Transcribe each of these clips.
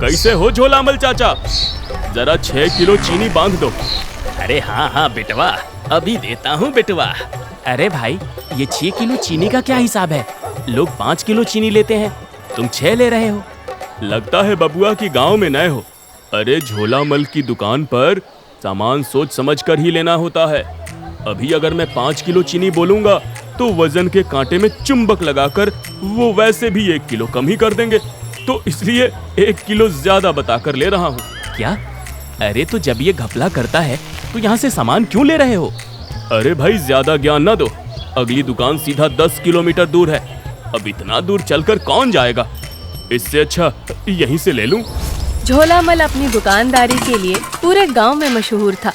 कैसे हो झोलामल चाचा? जरा 6 किलो चीनी बांध दो। अरे हाँ हाँ बेटवा, अभी देता हूँ बेटवा। अरे भाई, ये 6 किलो चीनी का क्या हिसाब है? लोग 5 किलो चीनी लेते हैं, तुम 6 ले रहे हो। लगता है बबुआ कि गांव में नए हो। अरे झोलामल की दुकान पर सामान सोच समझ कर ही लेना होता है। अभी अगर मैं 5 किलो चीनी बोलूंगा तो वजन के कांटे में चुंबक लगाकर वो वैसे भी 1 किलो कम ही कर देंगे, तो इसलिए 1 किलो ज्यादा बताकर ले रहा हूँ। क्या? अरे तो जब ये घपला करता है तो यहाँ से सामान क्यों ले रहे हो? अरे भाई ज्यादा ज्ञान ना दो, अगली दुकान सीधा 10 किलोमीटर दूर है। अब इतना दूर चलकर कौन जाएगा, इससे अच्छा यहीं से ले लूं। झोलामल अपनी दुकानदारी के लिए पूरे गांव में मशहूर था।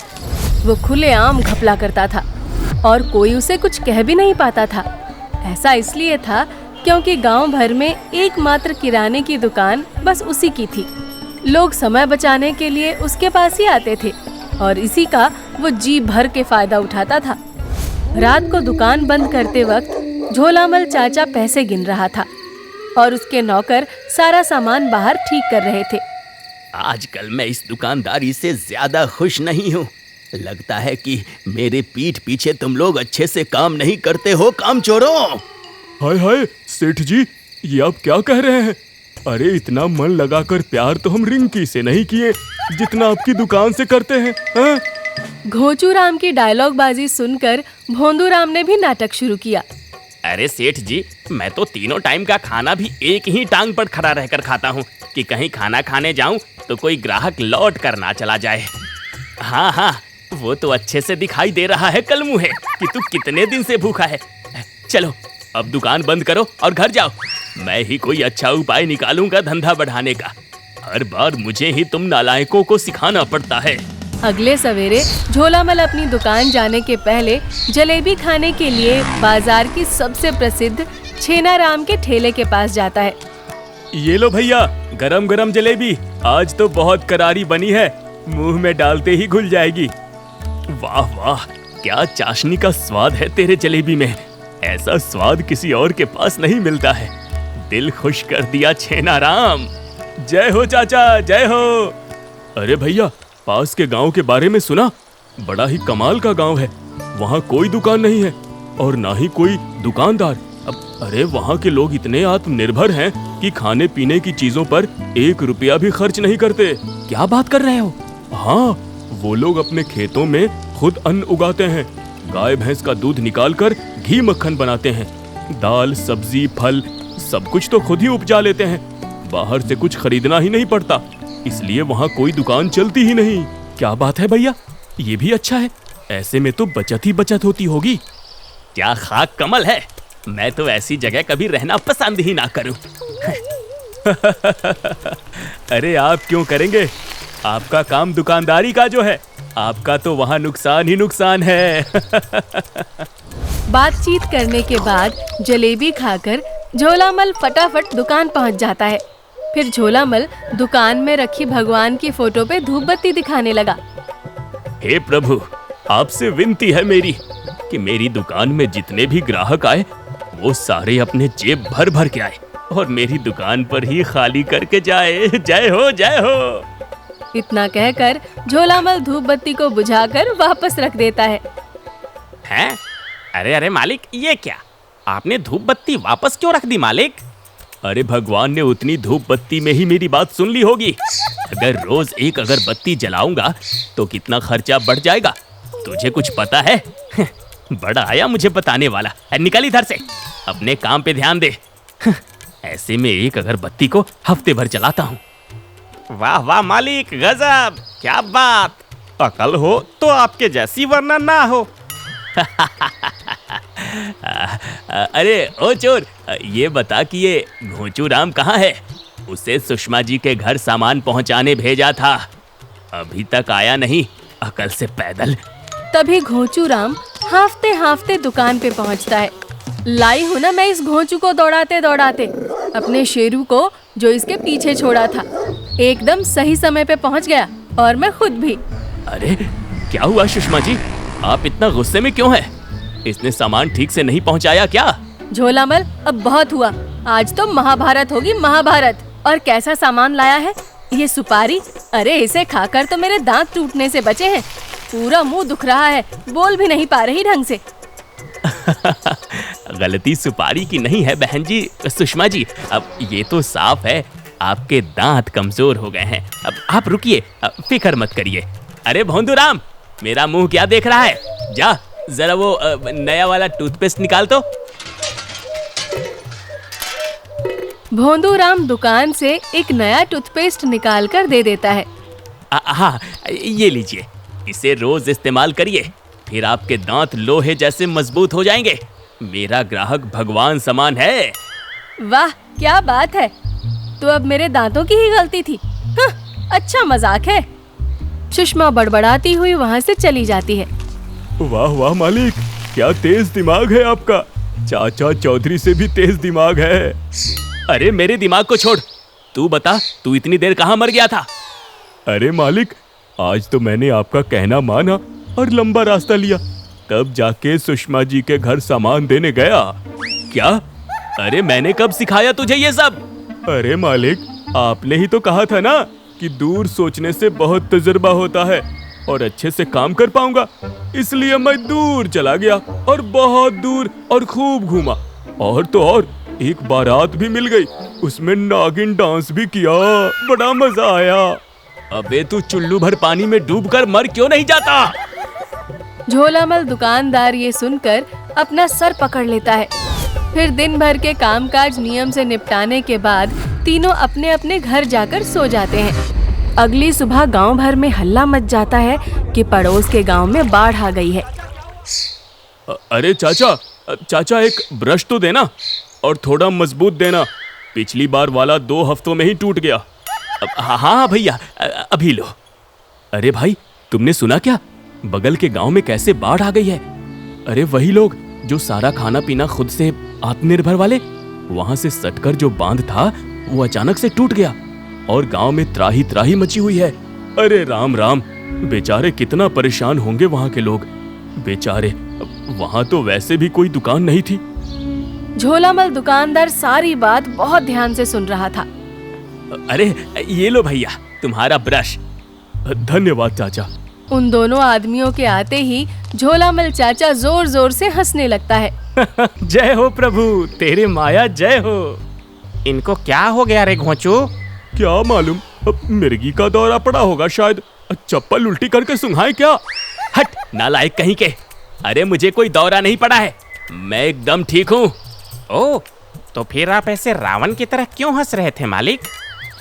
वो खुलेआम घपला करता था और कोई उसे कुछ कह भी नहीं पाता था। ऐसा इसलिए था क्योंकि गांव भर में एकमात्र किराने की दुकान बस उसी की थी। लोग समय बचाने के लिए उसके पास ही आते थे और इसी का वो जी भर के फायदा उठाता था। रात को दुकान बंद करते वक्त झोलामल चाचा पैसे गिन रहा था और उसके नौकर सारा सामान बाहर ठीक कर रहे थे। आजकल मैं इस दुकानदारी से ज्यादा खुश नहीं हूँ। लगता है कि मेरे पीठ पीछे तुम लोग अच्छे से काम नहीं करते हो, काम चोरों। हाय हाय सेठ जी, ये आप क्या कह रहे हैं? अरे इतना मन लगाकर प्यार तो हम रिंकी से नहीं किए जितना आपकी दुकान से करते हैं। घोंचूराम की डायलॉग बाजी सुनकर भोंदूराम ने भी नाटक शुरू किया। अरे सेठ जी, मैं तो तीनों टाइम का खाना भी एक ही टांग पर खड़ा रहकर खाता हूँ कि कहीं खाना खाने जाऊं तो कोई ग्राहक लौट कर ना चला जाए। हाँ हाँ, वो तो अच्छे से दिखाई दे रहा है कलमुहे कि तू कितने दिन से भूखा है। चलो अब दुकान बंद करो और घर जाओ। मैं ही कोई अच्छा उपाय निकालूंगा धंधा बढ़ाने का। हर बार मुझे ही तुम नालायकों को सिखाना पड़ता है। अगले सवेरे झोलामल अपनी दुकान जाने के पहले जलेबी खाने के लिए बाजार की सबसे प्रसिद्ध छेनाराम के ठेले के पास जाता है। ये लो भैया, गरम गरम जलेबी, आज तो बहुत करारी बनी है, मुंह में डालते ही घुल जाएगी। वाह वाह, क्या चाशनी का स्वाद है तेरे जलेबी में। ऐसा स्वाद किसी और के पास नहीं मिलता है। दिल खुश कर दिया छेनाराम। जय हो चाचा, जय हो। अरे भैया, पास के गांव के बारे में सुना? बड़ा ही कमाल का गांव है। वहाँ कोई दुकान नहीं है और ना ही कोई दुकानदार। अरे वहाँ के लोग इतने आत्मनिर्भर हैं कि खाने पीने की चीजों पर 1 रुपया भी खर्च नहीं करते। क्या बात कर रहे हो? हाँ, वो लोग अपने खेतों में खुद अन्न उगाते हैं, गाय भैंस का दूध निकालकर घी मक्खन बनाते हैं, दाल सब्जी फल सब कुछ तो खुद ही उपजा लेते हैं। बाहर से कुछ खरीदना ही नहीं पड़ता, इसलिए वहाँ कोई दुकान चलती ही नहीं। क्या बात है भैया, ये भी अच्छा है। ऐसे में तो बचत ही बचत होती होगी। क्या खाक कमल है, मैं तो ऐसी जगह कभी रहना पसंद ही ना करूं। अरे आप क्यों करेंगे, आपका काम दुकानदारी का जो है, आपका तो वहाँ नुकसान ही नुकसान है। बातचीत करने के बाद जलेबी खाकर झोलामल फटाफट दुकान पहुंच जाता है। फिर झोलामल दुकान में रखी भगवान की फोटो पे धूप बत्ती दिखाने लगा। हे प्रभु, आपसे विनती है मेरी कि मेरी दुकान में जितने भी ग्राहक आए वो सारे अपने जेब भर भर के आए और मेरी दुकान पर ही खाली करके जाए। जय हो, जय हो। इतना कहकर झोलामल धूप बत्ती को बुझाकर वापस रख देता है। हैं? अरे अरे मालिक, ये क्या? आपने धूप बत्ती वापस क्यों रख दी मालिक? अरे भगवान ने उतनी धूप बत्ती में ही मेरी बात सुन ली होगी। अगर रोज एक अगरबत्ती जलाऊंगा तो कितना खर्चा बढ़ जाएगा, तुझे कुछ पता है? बड़ा आया मुझे बताने वाला। निकल इधर से, अपने काम पे ध्यान दे। ऐसे में एक अगरबत्ती को हफ्ते भर चलाता हूँ। वाह वाह मालिक, गजब, क्या बात। अकल हो तो आपके जैसी वरना ना हो। अरे ओ चोर, ये बता कि ये घोंचूराम कहाँ है? उसे सुषमा जी के घर सामान पहुँचाने भेजा था, अभी तक आया नहीं, अकल से पैदल। तभी घोंचूराम हांफते हांफते दुकान पे पहुंचता है। लाई हूं ना मैं इस घोंचू को दौड़ाते दौड़ाते, अपने शेरू को जो इसके पीछे छोड़ा था। एकदम सही समय पे पहुंच गया और मैं खुद भी। अरे क्या हुआ सुषमा जी, आप इतना गुस्से में क्यों हैं? इसने सामान ठीक से नहीं पहुंचाया क्या? झोलामल, अब बहुत हुआ, आज तो महाभारत होगी, महाभारत। और कैसा सामान लाया है ये सुपारी, अरे इसे खाकर तो मेरे दांत टूटने से बचे हैं। पूरा मुंह दुख रहा है, बोल भी नहीं पा रही ढंग से। गलती सुपारी की नहीं है बहन जी, सुषमा जी। अब ये तो साफ है आपके दांत कमजोर हो गए हैं। अब आप रुकिए, फिक्र मत करिए। अरे भोंदूराम, मेरा मुंह क्या देख रहा है? जा जरा वो नया वाला टूथपेस्ट निकाल तो। भोंदूराम दुकान से एक नया टूथपेस्ट निकाल कर दे देता है। हाँ, ये लीजिए, इसे रोज इस्तेमाल करिए, फिर आपके दांत लोहे जैसे मजबूत हो जाएंगे। मेरा ग्राहक भगवान समान है। वाह क्या बात है, तो अब मेरे दांतों की ही गलती थी। अच्छा मजाक है। सुषमा बड़बड़ाती हुई वहाँ से चली जाती है। वाह वाह मालिक, क्या तेज दिमाग है आपका। चाचा चौधरी से भी तेज दिमाग है। अरे मेरे दिमाग को छोड़, तू बता, तू इतनी देर कहाँ मर गया था? अरे मालिक, आज तो मैंने आपका कहना माना और लंबा रास्ता लिया, तब जाके सुषमा जी के घर सामान देने गया। क्या? अरे मैंने कब सिखाया तुझे ये सब? अरे मालिक, आपने ही तो कहा था ना कि दूर सोचने से बहुत तजुर्बा होता है और अच्छे से काम कर पाऊंगा, इसलिए मैं दूर चला गया और बहुत दूर और खूब घूमा। और तो और एक बारात भी मिल गई, उसमें नागिन डांस भी किया, बड़ा मजा आया। अबे तू चुल्लू भर पानी में डूबकर मर क्यों नहीं जाता? झोलामल दुकानदार ये सुनकर अपना सर पकड़ लेता है। फिर दिन भर के कामकाज नियम से निपटाने के बाद तीनों अपने अपने घर जाकर सो जाते हैं। अगली सुबह गांव भर में हल्ला मच जाता है कि पड़ोस के गांव में बाढ़ आ गई है। अरे चाचा एक ब्रश तो देना और थोड़ा मजबूत देना, पिछली बार वाला 2 हफ्तों में ही टूट गया। हाँ भैया, अभी लो। अरे भाई, तुमने सुना क्या? बगल के गांव में कैसे बाढ़ आ गई है। अरे वही लोग जो सारा खाना पीना खुद से आत्मनिर्भर वाले, वहां से सटकर जो बांध था वो अचानक से टूट गया और गांव में त्राही त्राही मची हुई है। अरे राम राम, बेचारे कितना परेशान होंगे वहां के लोग। बेचारे, वहां तो वैसे भी कोई दुकान नहीं थी। झोलामल दुकानदार सारी बात बहुत ध्यान से सुन रहा था। अरे ये लो भैया, तुम्हारा ब्रश। धन्यवाद चाचा। उन दोनों आदमियों के आते ही झोलामल चाचा जोर जोर से हंसने लगता है। जय हो प्रभु, तेरे माया जय हो। इनको क्या हो गया रे घोंचू? क्या मालूम, मिर्गी का दौरा पड़ा होगा शायद। चप्पल उल्टी करके सुंघाए क्या? हट नालायक कहीं के। अरे मुझे कोई दौरा नहीं पड़ा है, मैं एकदम ठीक हूँ। ओह, तो फिर आप ऐसे रावण की तरह क्यों हंस रहे थे मालिक?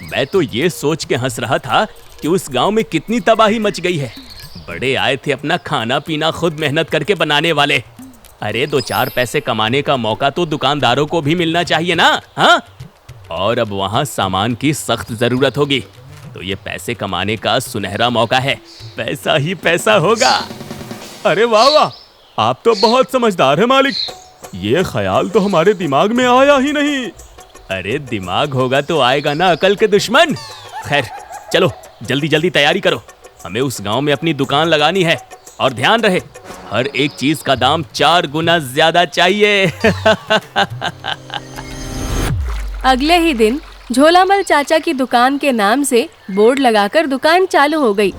मैं तो ये सोच के हंस रहा था कि उस गांव में कितनी तबाही मच गई है। बड़े आए थे अपना खाना पीना खुद मेहनत करके बनाने वाले। अरे 2-4 पैसे कमाने का मौका तो दुकानदारों को भी मिलना चाहिए ना। हाँ, और अब वहाँ सामान की सख्त जरूरत होगी, तो ये पैसे कमाने का सुनहरा मौका है। पैसा ही पैसा होगा। अरे वाह वाह, आप तो बहुत समझदार है मालिक। ये ख्याल तो हमारे दिमाग में आया ही नहीं। अरे दिमाग होगा तो आएगा ना अकल के दुश्मन। खैर चलो जल्दी जल्दी तैयारी करो, हमें उस गांव में अपनी दुकान लगानी है। और ध्यान रहे, हर एक चीज का दाम 4 गुना ज्यादा चाहिए। अगले ही दिन झोलामल चाचा की दुकान के नाम से बोर्ड लगाकर दुकान चालू हो गई।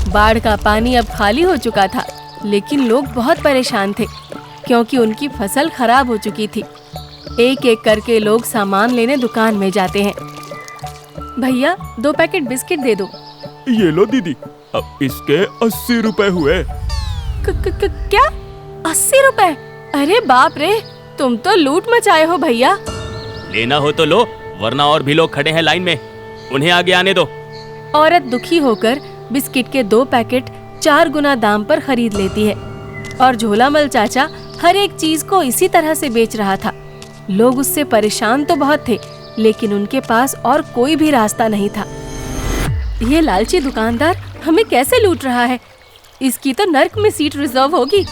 बाढ़ का पानी अब खाली हो चुका था, लेकिन लोग बहुत परेशान थे क्योंकि उनकी फसल खराब हो चुकी थी। एक एक करके लोग सामान लेने दुकान में जाते हैं। भैया 2 पैकेट बिस्किट दे दो। ये लो दीदी, अब इसके 80 रुपए हुए। क्या 80 रुपए? अरे बाप रे, तुम तो लूट मचाए हो भैया। लेना हो तो लो, वरना और भी लोग खड़े हैं लाइन में, उन्हें आगे आने दो। औरत दुखी होकर बिस्किट के 2 पैकेट 4 गुना दाम पर खरीद लेती है और झोलामल चाचा हर एक चीज को इसी तरह से बेच रहा था। लोग उससे परेशान तो बहुत थे, लेकिन उनके पास और कोई भी रास्ता नहीं था। ये लालची दुकानदार हमें कैसे लूट रहा है? इसकी तो नर्क में सीट रिजर्व होगी।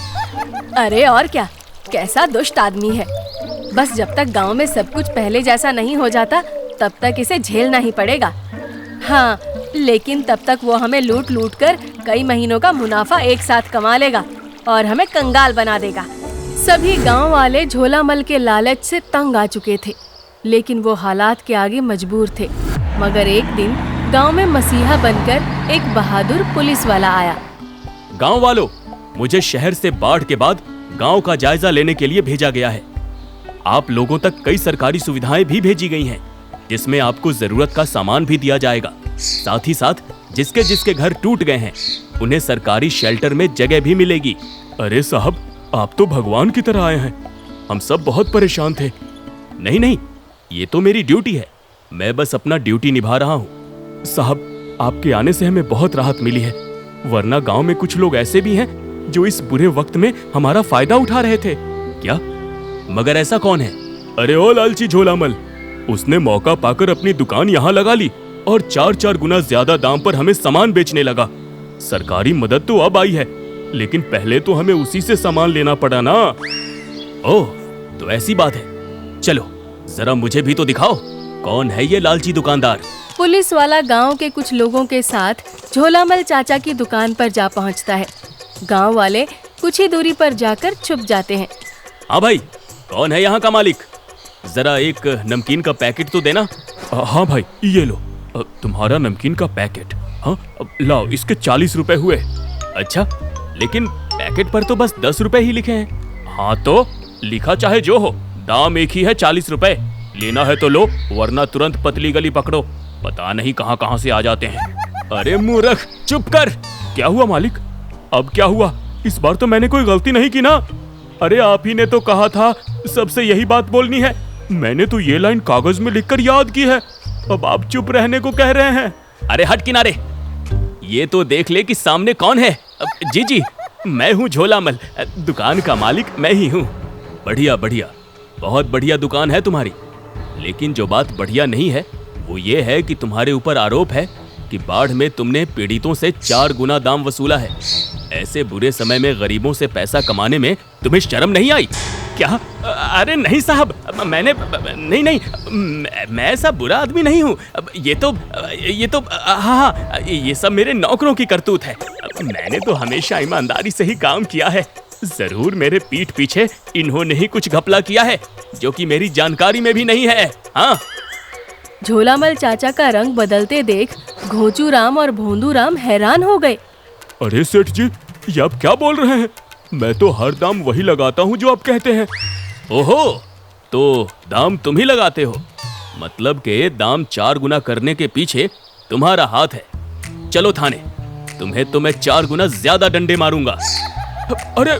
अरे और क्या, कैसा दुष्ट आदमी है। बस जब तक गांव में सब कुछ पहले जैसा नहीं हो जाता, तब तक इसे झेलना ही पड़ेगा। हाँ, लेकिन तब तक वो हमें लूट लूट कर कई महीनों का मुनाफा एक साथ कमा लेगा और हमें कंगाल बना देगा। सभी गांव वाले झोलामल के लालच से तंग आ चुके थे, लेकिन वो हालात के आगे मजबूर थे। मगर एक दिन गांव में मसीहा बनकर एक बहादुर पुलिस वाला आया। गांव वालों, मुझे शहर से बाढ़ के बाद गांव का जायजा लेने के लिए भेजा गया है। आप लोगों तक कई सरकारी सुविधाएं भी भेजी गई हैं, जिसमें आपको जरूरत का सामान भी दिया जाएगा। साथ ही साथ जिसके जिसके घर टूट गए हैं उन्हें सरकारी शेल्टर में जगह भी मिलेगी। अरे साहब, आप तो भगवान की तरह आए हैं। हम सब बहुत परेशान थे। नहीं नहीं, ये तो मेरी ड्यूटी है। मैं बस अपना ड्यूटी निभा रहा हूँ। साहब, आपके आने से हमें बहुत राहत मिली है, वरना गांव में कुछ लोग ऐसे भी हैं जो इस बुरे वक्त में हमारा फायदा उठा रहे थे। क्या? मगर ऐसा कौन है? अरे ओ लालची झोलामल, उसने मौका पाकर अपनी दुकान यहाँ लगा ली और 4-4 गुना ज्यादा दाम पर हमें सामान बेचने लगा। सरकारी मदद तो अब आई है, लेकिन पहले तो हमें उसी से सामान लेना पड़ा ना। ओह, तो ऐसी बात है। चलो जरा मुझे भी तो दिखाओ, कौन है ये लालची दुकानदार? पुलिस वाला गांव के कुछ लोगों के साथ झोलामल चाचा की दुकान पर जा पहुंचता है। गांव वाले कुछ ही दूरी पर जाकर छुप जाते हैं। हाँ भाई, कौन है यहाँ का मालिक? जरा एक नमकीन का पैकेट तो देना। हाँ भाई, ये लो तुम्हारा नमकीन का पैकेट। हाँ, लाओ, इसके 40 रुपए हुए। अच्छा, लेकिन पैकेट पर तो बस 10 रुपए ही लिखे हैं। हाँ तो लिखा चाहे जो हो, दाम एक ही है, 40 रुपए। लेना है तो लो, वरना तुरंत पतली गली पकड़ो। पता नहीं कहाँ कहाँ से आ जाते हैं। अरे मूर्ख, चुप कर। क्या हुआ मालिक? अब क्या हुआ? इस बार तो मैंने कोई गलती नहीं की ना। अरे आप ही ने तो कहा था सबसे यही बात बोलनी है। मैंने तो ये लाइन कागज में लिखकर याद की है। अब आप चुप रहने को कह रहे हैं। अरे हट किनारे, ये तो देख ले कि सामने कौन है। जी जी, मैं हूँ झोलामल, दुकान का मालिक मैं ही हूँ। बढ़िया बढ़िया, बहुत बढ़िया दुकान है तुम्हारी। लेकिन जो बात बढ़िया नहीं है वो ये है कि तुम्हारे ऊपर आरोप है कि बाढ़ में तुमने पीड़ितों से 4 गुना दाम वसूला है। ऐसे बुरे समय में गरीबों से पैसा कमाने में तुम्हें शर्म नहीं आई क्या? अरे नहीं साहब, मैंने नहीं, मैं ऐसा बुरा आदमी नहीं हूँ। ये तो हाँ, ये सब मेरे नौकरों की करतूत है। मैंने तो हमेशा ईमानदारी से ही काम किया है। जरूर मेरे पीठ पीछे इन्होंने ही कुछ घपला किया है जो कि मेरी जानकारी में भी नहीं है। हाँ। झोलामल चाचा का रंग बदलते देख घोंचूराम और भोंदूराम हैरान हो गए। अरे सेठ जी, ये आप क्या बोल रहे हैं? मैं तो हर दाम वही लगाता हूँ जो आप कहते हैं। ओहो, तो दाम तुम ही लगाते हो? मतलब के दाम 4 गुना करने के पीछे तुम्हारा हाथ है। चलो थाने, तुम्हें तो मैं 4 गुना ज्यादा डंडे मारूंगा। अरे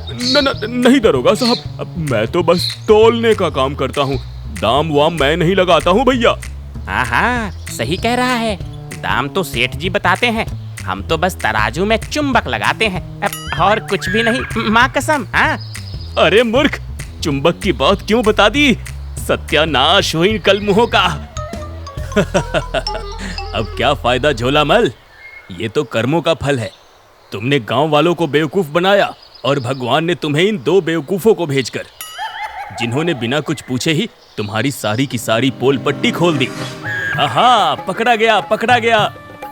नहीं दरोगा साहब, मैं तो बस तोलने का काम करता हूँ, दाम वाम मैं नहीं लगाता हूँ भैया। हाँ हाँ, सही कह रहा है। दाम तो सेठ जी बताते हैं, हम तो बस तराजू में चुंबक लगाते हैं, और कुछ भी नहीं, माँ कसम। हाँ। अरे मूर्ख, चुंबक की बात क्यों बता दी? सत्यानाश हो इन कलमुहों का। अब क्या फायदा झोलामल, ये तो कर्मों का फल है। तुमने गांव वालों को बेवकूफ बनाया और भगवान ने तुम्हें इन 2 बेवकूफों को भेजकर, जिन्होंने बिना कुछ पूछे ही तुम्हारी सारी की सारी पोल पट्टी खोल दी। आहा, पकड़ा गया, पकड़ा गया।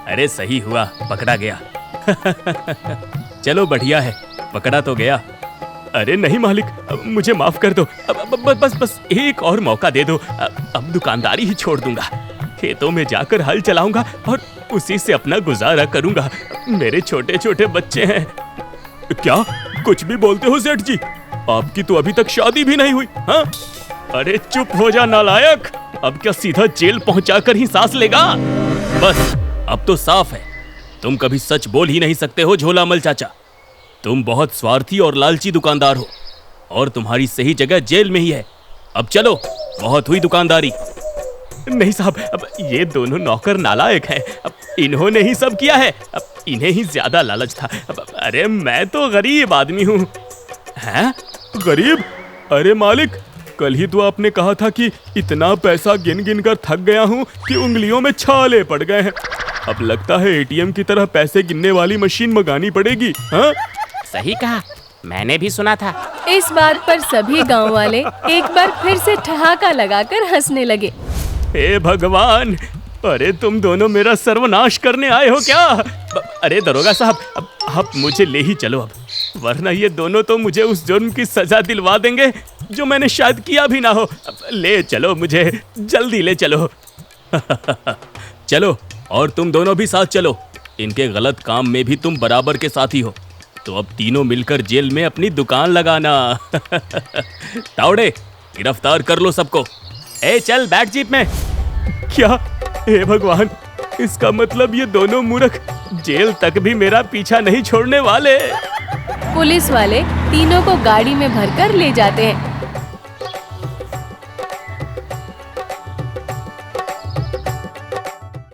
अरे सही हुआ, पकड़ा गया। चलो बढ़िया है, पकड़ा तो गया। अरे नहीं मालिक, मुझे माफ कर दो। बस एक और मौका दे दो। अब दुकानदारी ही छोड़ दूंगा, खेतों में जाकर हल चलाऊंगा और उसी से अपना गुजारा करूंगा। मेरे छोटे छोटे बच्चे हैं। क्या कुछ भी बोलते हो सेठ जी? आपकी तो अभी तक शादी भी नहीं हुई। हाँ? अरे चुप हो जा नालायक, अब क्या सीधा जेल पहुंचाकर ही सांस लेगा? बस अब तो साफ है, तुम कभी सच बोल ही नहीं सकते हो झोलामल चाचा। तुम बहुत स्वार्थी और लालची दुकानदार हो और तुम्हारी सही जगह जेल में ही है। अब चलो, बहुत हुई दुकानदारी। नहीं साहब, अब ये दोनों नौकर नालायक हैं। अब इन्होंने ही सब किया है, अब इन्हें ही ज्यादा लालच था। अरे मैं तो गरीब आदमी हूँ। हैं? गरीब? अरे मालिक, कल ही तो आपने कहा था कि इतना पैसा गिन गिन कर थक गया हूँ कि उंगलियों में छाले पड़ गए हैं। अब लगता है एटीएम की तरह पैसे गिनने वाली मशीन मंगानी पड़ेगी। हाँ? सही कहा, मैंने भी सुना था। इस बात पर सभी गांव वाले एक बार फिर से ठहाका लगाकर हंसने लगे। हे भगवान, अरे तुम दोनों मेरा सर्वनाश करने आए हो क्या? अरे दरोगा साहब, अब आप मुझे ले ही चलो अब, वरना ये दोनों तो मुझे उस जुर्म की सजा दिलवा देंगे जो मैंने शायद किया भी ना हो। अब ले चलो मुझे, जल्दी ले चलो। चलो और तुम दोनों भी साथ चलो। इनके गलत काम में भी तुम बराबर के साथी हो, तो अब तीनों मिलकर जेल में अपनी दुकान लगाना। तावड़े, गिरफ्तार कर लो सबको। ए चल बैठ जीप में। क्या? हे भगवान, इसका मतलब ये दोनों मूर्ख जेल तक भी मेरा पीछा नहीं छोड़ने वाले। पुलिस वाले तीनों को गाड़ी में भरकर ले जाते हैं